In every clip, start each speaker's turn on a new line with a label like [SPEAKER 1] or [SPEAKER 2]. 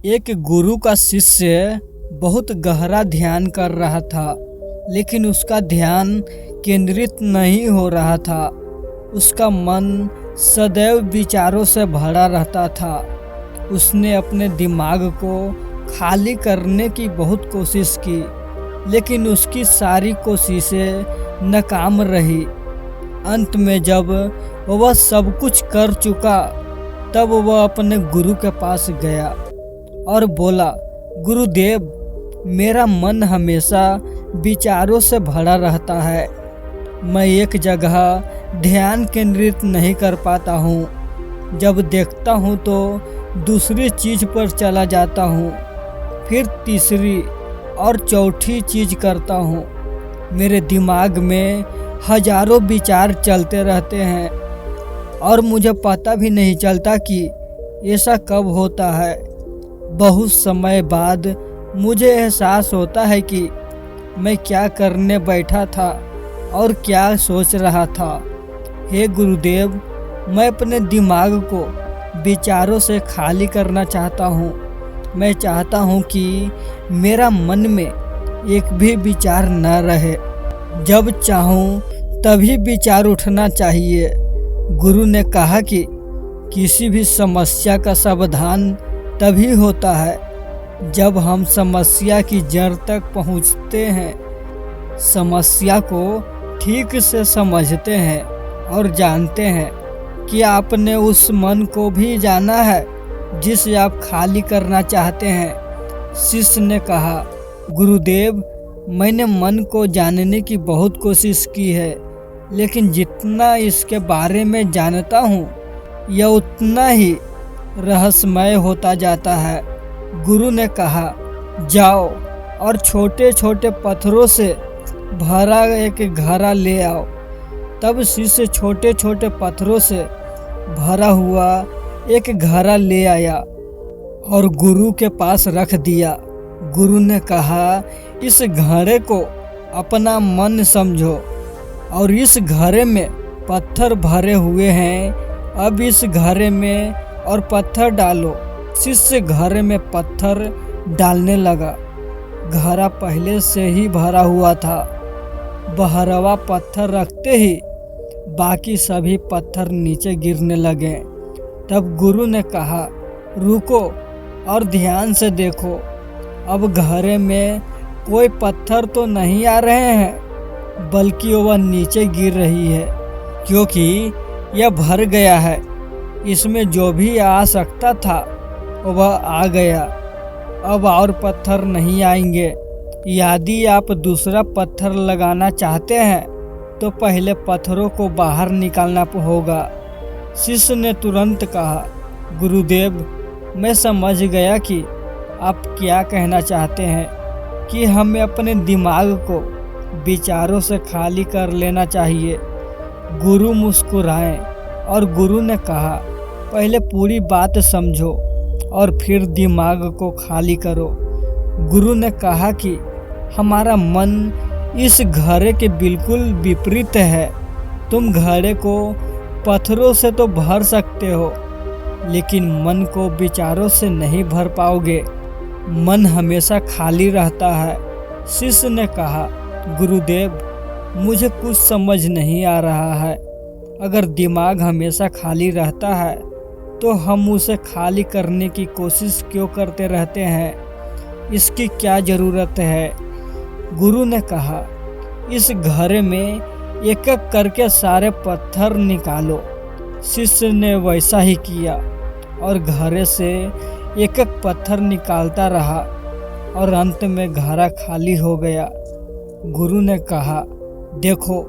[SPEAKER 1] एक गुरु का शिष्य बहुत गहरा ध्यान कर रहा था, लेकिन उसका ध्यान केंद्रित नहीं हो रहा था। उसका मन सदैव विचारों से भरा रहता था। उसने अपने दिमाग को खाली करने की बहुत कोशिश की, लेकिन उसकी सारी कोशिशें नाकाम रही। अंत में जब वह सब कुछ कर चुका, तब वह अपने गुरु के पास गया और बोला, गुरुदेव, मेरा मन हमेशा विचारों से भरा रहता है। मैं एक जगह ध्यान केंद्रित नहीं कर पाता हूँ। जब देखता हूँ तो दूसरी चीज़ पर चला जाता हूँ, फिर तीसरी और चौथी चीज़ करता हूँ। मेरे दिमाग में हजारों विचार चलते रहते हैं और मुझे पता भी नहीं चलता कि ऐसा कब होता है। बहुत समय बाद मुझे एहसास होता है कि मैं क्या करने बैठा था और क्या सोच रहा था। हे गुरुदेव, मैं अपने दिमाग को विचारों से खाली करना चाहता हूँ। मैं चाहता हूँ कि मेरा मन में एक भी विचार न रहे। जब चाहूँ तभी विचार उठना चाहिए। गुरु ने कहा कि किसी भी समस्या का समाधान तभी होता है जब हम समस्या की जड़ तक पहुँचते हैं, समस्या को ठीक से समझते हैं और जानते हैं कि आपने उस मन को भी जाना है जिसे आप खाली करना चाहते हैं। शिष्य ने कहा, गुरुदेव, मैंने मन को जानने की बहुत कोशिश की है, लेकिन जितना इसके बारे में जानता हूँ, यह उतना ही रहस्यमय होता जाता है। गुरु ने कहा, जाओ और छोटे छोटे पत्थरों से भरा एक घड़ा ले आओ। तब शिष्य छोटे छोटे पत्थरों से भरा हुआ एक घड़ा ले आया और गुरु के पास रख दिया। गुरु ने कहा, इस घड़े को अपना मन समझो और इस घड़े में पत्थर भरे हुए हैं। अब इस घड़े में और पत्थर डालो। शिष्य घड़े में पत्थर डालने लगा। घड़ा पहले से ही भरा हुआ था। 12वां पत्थर रखते ही बाकी सभी पत्थर नीचे गिरने लगे। तब गुरु ने कहा, रुको और ध्यान से देखो। अब घड़े में कोई पत्थर तो नहीं आ रहे हैं, बल्कि वह नीचे गिर रही है, क्योंकि यह भर गया है। इसमें जो भी आ सकता था वह आ गया। अब और पत्थर नहीं आएंगे। यदि आप दूसरा पत्थर लगाना चाहते हैं तो पहले पत्थरों को बाहर निकालना होगा। शिष्य ने तुरंत कहा, गुरुदेव, मैं समझ गया कि आप क्या कहना चाहते हैं कि हमें अपने दिमाग को विचारों से खाली कर लेना चाहिए। गुरु मुस्कुराए और गुरु ने कहा, पहले पूरी बात समझो और फिर दिमाग को खाली करो। गुरु ने कहा कि हमारा मन इस घड़े के बिल्कुल विपरीत है। तुम घड़े को पत्थरों से तो भर सकते हो, लेकिन मन को विचारों से नहीं भर पाओगे। मन हमेशा खाली रहता है। शिष्य ने कहा, गुरुदेव, मुझे कुछ समझ नहीं आ रहा है। अगर दिमाग हमेशा खाली रहता है तो हम उसे खाली करने की कोशिश क्यों करते रहते हैं? इसकी क्या ज़रूरत है? गुरु ने कहा, इस घड़े में एक एक करके सारे पत्थर निकालो। शिष्य ने वैसा ही किया और घड़े से एक एक पत्थर निकालता रहा और अंत में घड़ा खाली हो गया। गुरु ने कहा, देखो,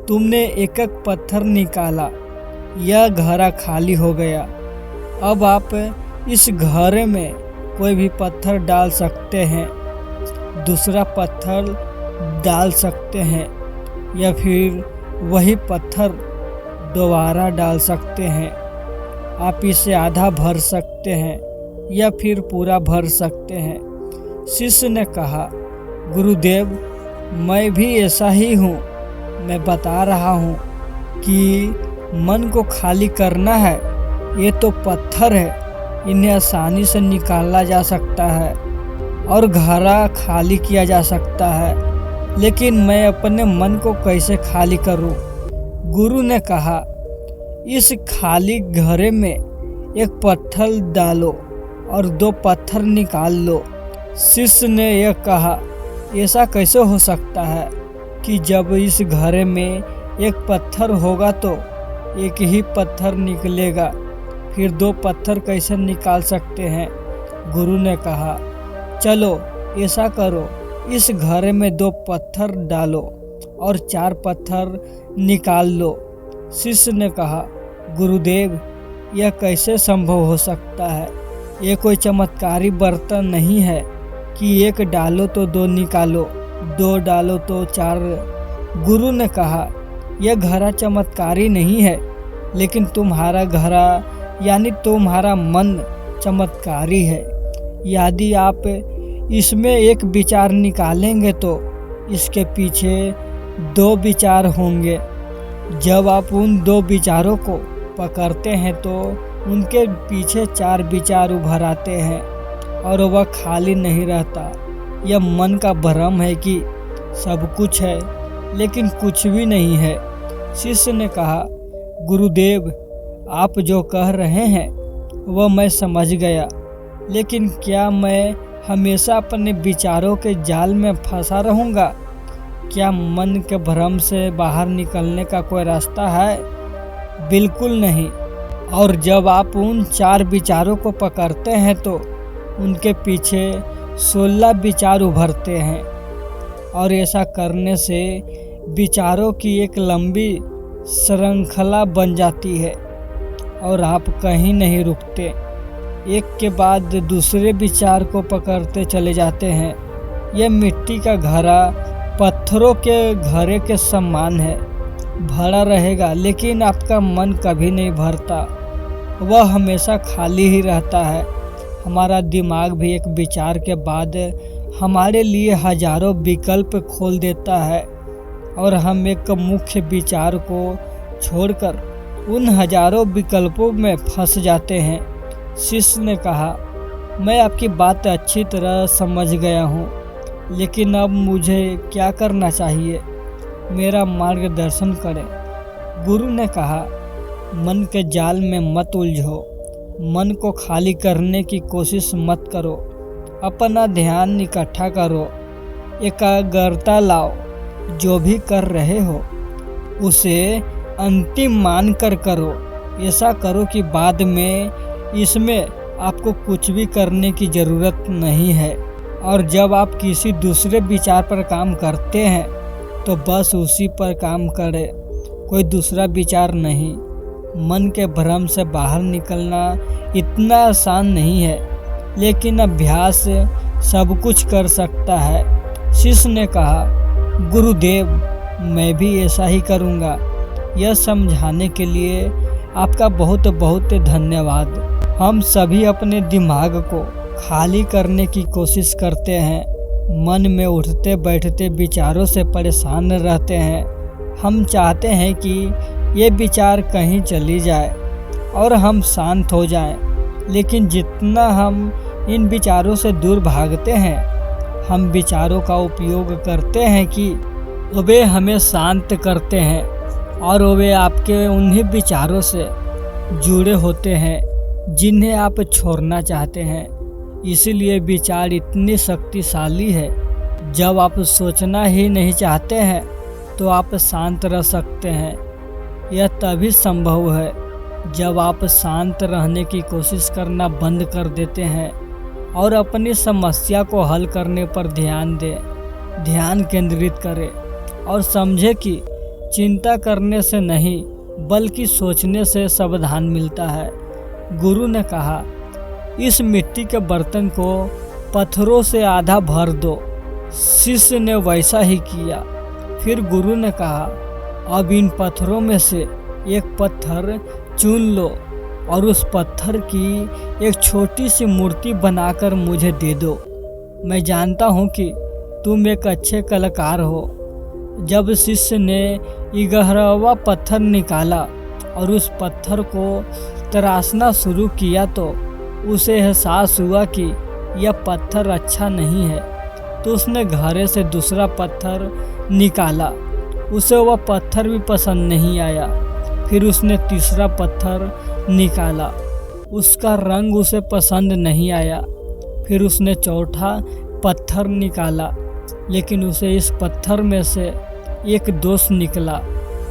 [SPEAKER 1] तुमने एक एक पत्थर निकाला, यह घड़ा खाली हो गया। अब आप इस घड़े में कोई भी पत्थर डाल सकते हैं, दूसरा पत्थर डाल सकते हैं, या फिर वही पत्थर दोबारा डाल सकते हैं। आप इसे आधा भर सकते हैं या फिर पूरा भर सकते हैं। शिष्य ने कहा, गुरुदेव, मैं भी ऐसा ही हूँ। मैं बता रहा हूँ कि मन को खाली करना है, ये तो पत्थर है इन्हें आसानी से निकाला जा सकता है और घड़ा खाली किया जा सकता है, लेकिन मैं अपने मन को कैसे खाली करूं? गुरु ने कहा, इस खाली घड़े में एक पत्थर डालो और 2 पत्थर निकाल लो। शिष्य ने यह कहा, ऐसा कैसे हो सकता है कि जब इस घड़े में एक पत्थर होगा तो एक ही पत्थर निकलेगा, फिर 2 पत्थर कैसे निकाल सकते हैं? गुरु ने कहा, चलो ऐसा करो, इस घड़े में 2 पत्थर डालो और 4 पत्थर निकाल लो। शिष्य ने कहा, गुरुदेव, यह कैसे संभव हो सकता है? ये कोई चमत्कारी बर्तन नहीं है कि 1 डालो तो 2 निकालो, 2 डालो तो 4। गुरु ने कहा, यह घड़ा चमत्कारी नहीं है, लेकिन तुम्हारा घड़ा यानी तुम्हारा मन चमत्कारी है। यदि आप इसमें एक विचार निकालेंगे तो इसके पीछे 2 विचार होंगे। जब आप उन 2 विचारों को पकड़ते हैं तो उनके पीछे 4 विचार उभर आते हैं और वह खाली नहीं रहता। यह मन का भ्रम है कि सब कुछ है, लेकिन कुछ भी नहीं है। शिष्य ने कहा, गुरुदेव, आप जो कह रहे हैं वह मैं समझ गया, लेकिन क्या मैं हमेशा अपने विचारों के जाल में फंसा रहूँगा? क्या मन के भ्रम से बाहर निकलने का कोई रास्ता है? बिल्कुल नहीं। और जब आप उन 4 विचारों को पकड़ते हैं तो उनके पीछे 16 विचार उभरते हैं, और ऐसा करने से विचारों की एक लंबी श्रृंखला बन जाती है और आप कहीं नहीं रुकते। एक के बाद दूसरे विचार को पकड़ते चले जाते हैं। यह मिट्टी का घड़ा पत्थरों के घड़े के समान है, भरा रहेगा, लेकिन आपका मन कभी नहीं भरता, वह हमेशा खाली ही रहता है। हमारा दिमाग भी एक विचार के बाद हमारे लिए हजारों विकल्प खोल देता है और हम एक मुख्य विचार को छोड़कर उन हजारों विकल्पों में फंस जाते हैं। शिष्य ने कहा, मैं आपकी बात अच्छी तरह समझ गया हूँ, लेकिन अब मुझे क्या करना चाहिए? मेरा मार्गदर्शन करें। गुरु ने कहा, मन के जाल में मत उलझो, मन को खाली करने की कोशिश मत करो, अपना ध्यान इकट्ठा करो, एकाग्रता लाओ। जो भी कर रहे हो उसे अंतिम मान कर करो। ऐसा करो कि बाद में इसमें आपको कुछ भी करने की ज़रूरत नहीं है। और जब आप किसी दूसरे विचार पर काम करते हैं तो बस उसी पर काम करें, कोई दूसरा विचार नहीं। मन के भ्रम से बाहर निकलना इतना आसान नहीं है, लेकिन अभ्यास सब कुछ कर सकता है। शिष्य ने कहा, गुरुदेव, मैं भी ऐसा ही करूँगा। यह समझाने के लिए आपका बहुत बहुत धन्यवाद। हम सभी अपने दिमाग को खाली करने की कोशिश करते हैं, मन में उठते बैठते विचारों से परेशान रहते हैं। हम चाहते हैं कि ये विचार कहीं चली जाए और हम शांत हो जाएं, लेकिन जितना हम इन विचारों से दूर भागते हैं, हम विचारों का उपयोग करते हैं कि वे हमें शांत करते हैं और वे आपके उन्हीं विचारों से जुड़े होते हैं जिन्हें आप छोड़ना चाहते हैं। इसीलिए विचार इतनी शक्तिशाली है। जब आप सोचना ही नहीं चाहते हैं तो आप शांत रह सकते हैं। यह तभी संभव है जब आप शांत रहने की कोशिश करना बंद कर देते हैं और अपनी समस्या को हल करने पर ध्यान दें। ध्यान केंद्रित करें और समझे कि चिंता करने से नहीं बल्कि सोचने से समाधान मिलता है। गुरु ने कहा, इस मिट्टी के बर्तन को पत्थरों से आधा भर दो। शिष्य ने वैसा ही किया। फिर गुरु ने कहा, अब इन पत्थरों में से एक पत्थर चुन लो और उस पत्थर की एक छोटी सी मूर्ति बनाकर मुझे दे दो। मैं जानता हूँ कि तुम एक अच्छे कलाकार हो। जब शिष्य ने 11वां पत्थर निकाला और उस पत्थर को तराशना शुरू किया तो उसे एहसास हुआ कि यह पत्थर अच्छा नहीं है, तो उसने घड़े से दूसरा पत्थर निकाला। उसे वह पत्थर भी पसंद नहीं आया। फिर उसने तीसरा पत्थर निकाला, उसका रंग उसे पसंद नहीं आया। फिर उसने चौथा पत्थर निकाला, लेकिन उसे इस पत्थर में से एक दोष निकला।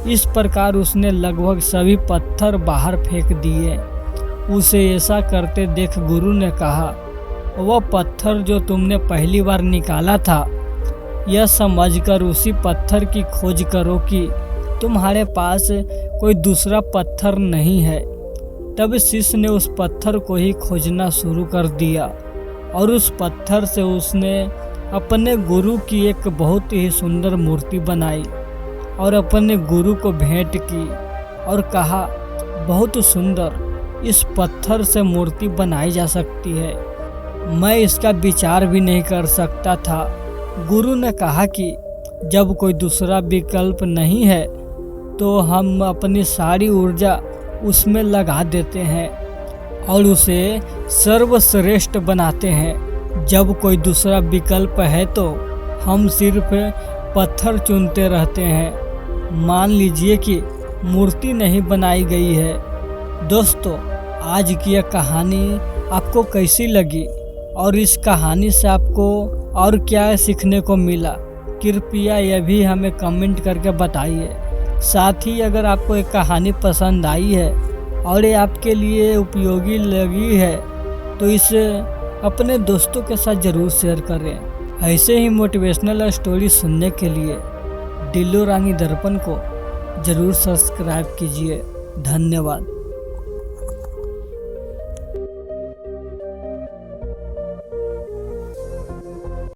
[SPEAKER 1] इस प्रकार उसने लगभग सभी पत्थर बाहर फेंक दिए। उसे ऐसा करते देख गुरु ने कहा, वह पत्थर जो तुमने पहली बार निकाला था, यह समझकर उसी पत्थर की खोज करो कि तुम्हारे पास कोई दूसरा पत्थर नहीं है। तब शिष्य ने उस पत्थर को ही खोजना शुरू कर दिया और उस पत्थर से उसने अपने गुरु की एक बहुत ही सुंदर मूर्ति बनाई और अपने गुरु को भेंट की और कहा, बहुत सुंदर, इस पत्थर से मूर्ति बनाई जा सकती है। मैं इसका विचार भी नहीं कर सकता था। गुरु ने कहा कि जब कोई दूसरा विकल्प नहीं है तो हम अपनी सारी ऊर्जा उसमें लगा देते हैं और उसे सर्वश्रेष्ठ बनाते हैं। जब कोई दूसरा विकल्प है तो हम सिर्फ पत्थर चुनते रहते हैं। मान लीजिए कि मूर्ति नहीं बनाई गई है। दोस्तों, आज की यह कहानी आपको कैसी लगी और इस कहानी से आपको और क्या सीखने को मिला, कृपया यह भी हमें कमेंट करके बताइए। साथ ही अगर आपको एक कहानी पसंद आई है और ये आपके लिए उपयोगी लगी है तो इसे अपने दोस्तों के साथ ज़रूर शेयर करें। ऐसे ही मोटिवेशनल स्टोरी सुनने के लिए डिल्लो रानी दर्पण को ज़रूर सब्सक्राइब कीजिए। धन्यवाद।